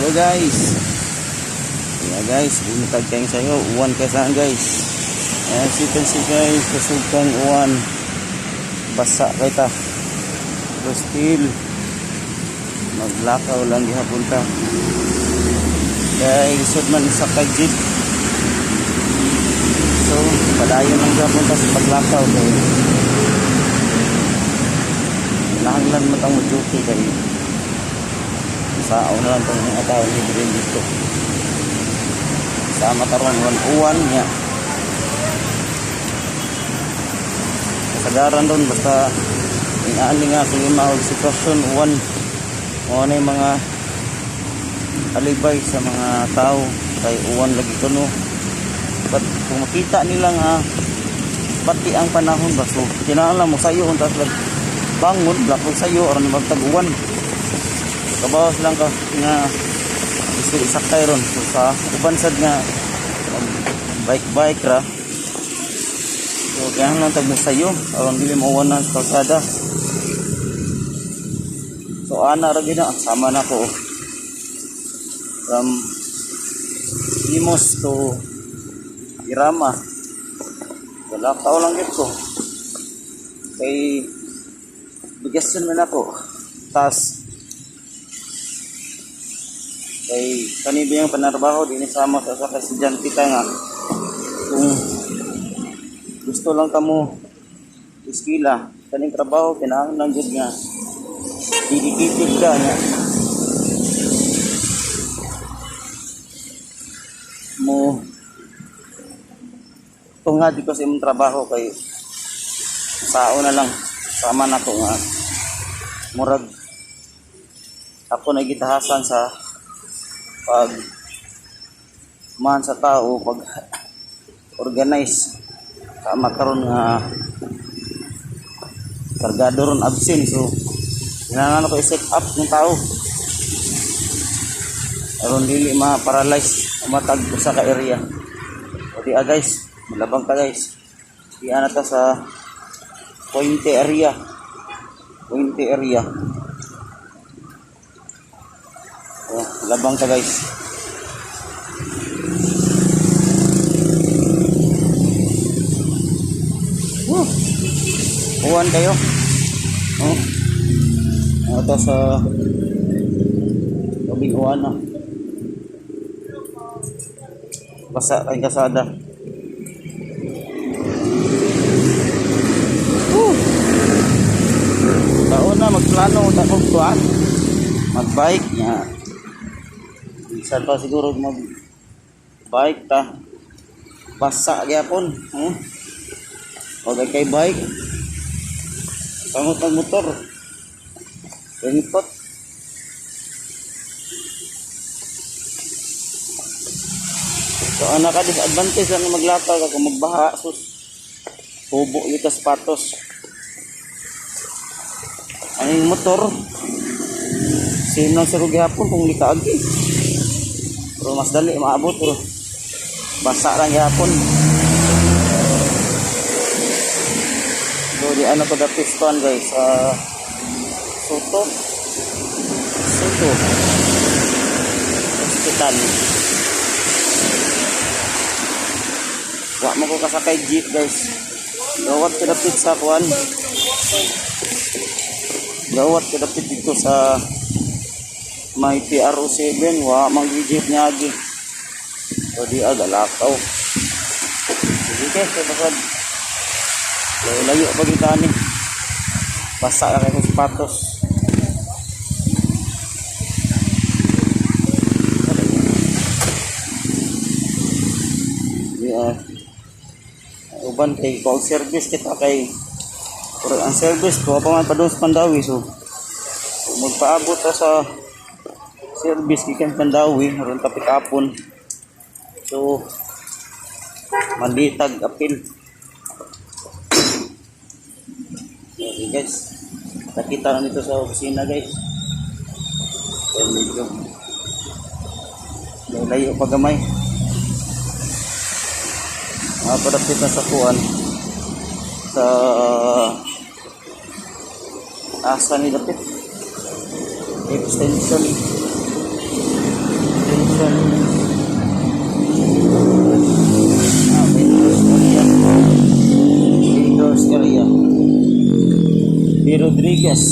Hello guys. Yeah guys, bumitag kayo sa'yo. Uwan ka saan guys. As you can see guys, kasugkang uwan. Basa kay ta. Pero still, maglakaw lang gihapon ta. Kaya isod man sa kajit. So, padayon lang gihapon ta sa paglakaw. Kaya nahanglan matang mo-duty kayo. Sao na lang itong mga tao libre dito sa mataron uwan niya kasagaran doon basta inaali nga kung yung mga sitwasyon uwan o na yung mga alibay sa mga tao kay uwan lagi ko no but kung makita nila nga pati ang panahon ba so kinahanglan mo sayo kung tapos bangon blakog sayo aron magtag-uwan kabawas lang ka nga gusto isakay ron so sa ubansad nga bike ra so kaya lang tag sayo aron dili mauwan na sa kalsada so ana ra gid na sama na ko from Limos to Irama wala tao lang gid ko kay bigasan man ako tas kay kanibi yung panarbaho din sama sa estudyante ka nga kung gusto lang kamo iskila kaning trabaho kinahanglan jud nga dedicated ka nga mo tungad ko sa imong trabaho kay sao na lang sama na ko nga murag ako na gitahasan sa pag man sa tao pag organize tama karon nga kargado ron absent so kinahanglan ko i-set up ng tao aron dili ma-paralyze matag sa ka area o di guys malabang ka guys di ana ta sa Puente area labang ka guys uwan kayo ito sa labing uwan na basa kay kasada taon na magplano takong tuwan magbike nga saan pa siguro mag bike ta basa gyapon o kay bike pangot ng motor ringpot so anak ka disadvantage lang maglakaw kung magbaha sus tubo yung sapatos ano yung motor sinang sa gyapon kung likaagi pero mas dali maabot pero basa lang yapon so di ano ko dati piston guys sa Soto hospital wa mo ko kasakay jeep guys gawat ko dapit sa kuan gawat ko dapit dito sa may PRO7 wa mag-jeep niya agi so di agalakaw sige guys kapag layo pa kita ni basa ka kayo sapatos uban kay call service kita kay pero ang service ko pa man pa doon sa Pandawi so magpaabot ta sa service kikan Pandawi ron tapik apon so manditag apil okay guys nakita na nito sa opisina guys so medyo layo pa gamay padapit na sa kuan sa asa ni dapit extension Jackson. Vigorous area. D. Rodriguez.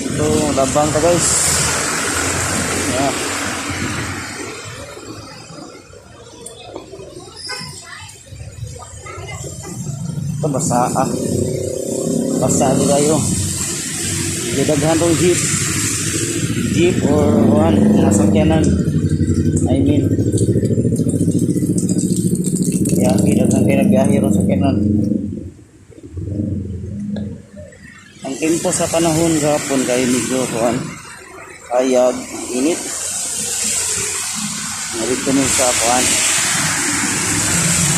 Ito, labang ta guys. Yeah. Ito basa ah. Basa di kayo. Daghan tong jeep or one nasakyanan. I mean daghan kay nagbiyahe ron sa sakyanan. Ang tempo sa panahon gahapon kay medyo kuan ayag init. Narito mo sa kuan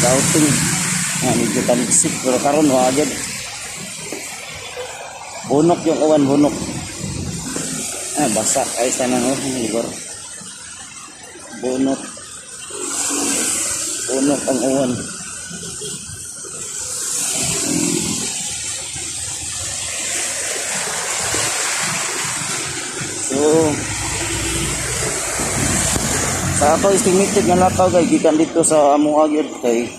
dauting medyo talisik pero karon wa agad bunok yung uwan bunok basa ay sana no ligor bunok ang uwan. So sa ato estimated nga lakaw kay gikan dito sa among agyod kay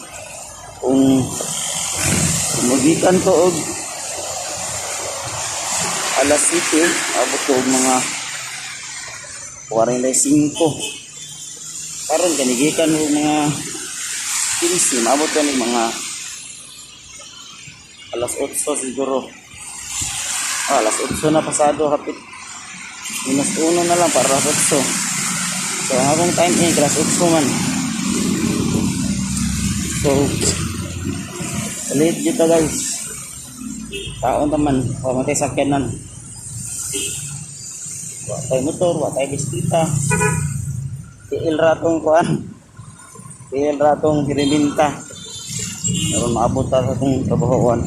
kung magikan to og alas 7 abot ko og mga 45 karon kanigikan og mga 15 abot kani mga alas 8 siguro. Alas 8 na pasado hapit minus 1 na lang para alas 8. So ang akong time alas 8 man. So late dito guys. Taon naman pamatay sakyanan. Wa tayo motor, wa tayo bisikleta. Tiil ratong hiriminta. Naroon maabot sa itong trabahoan.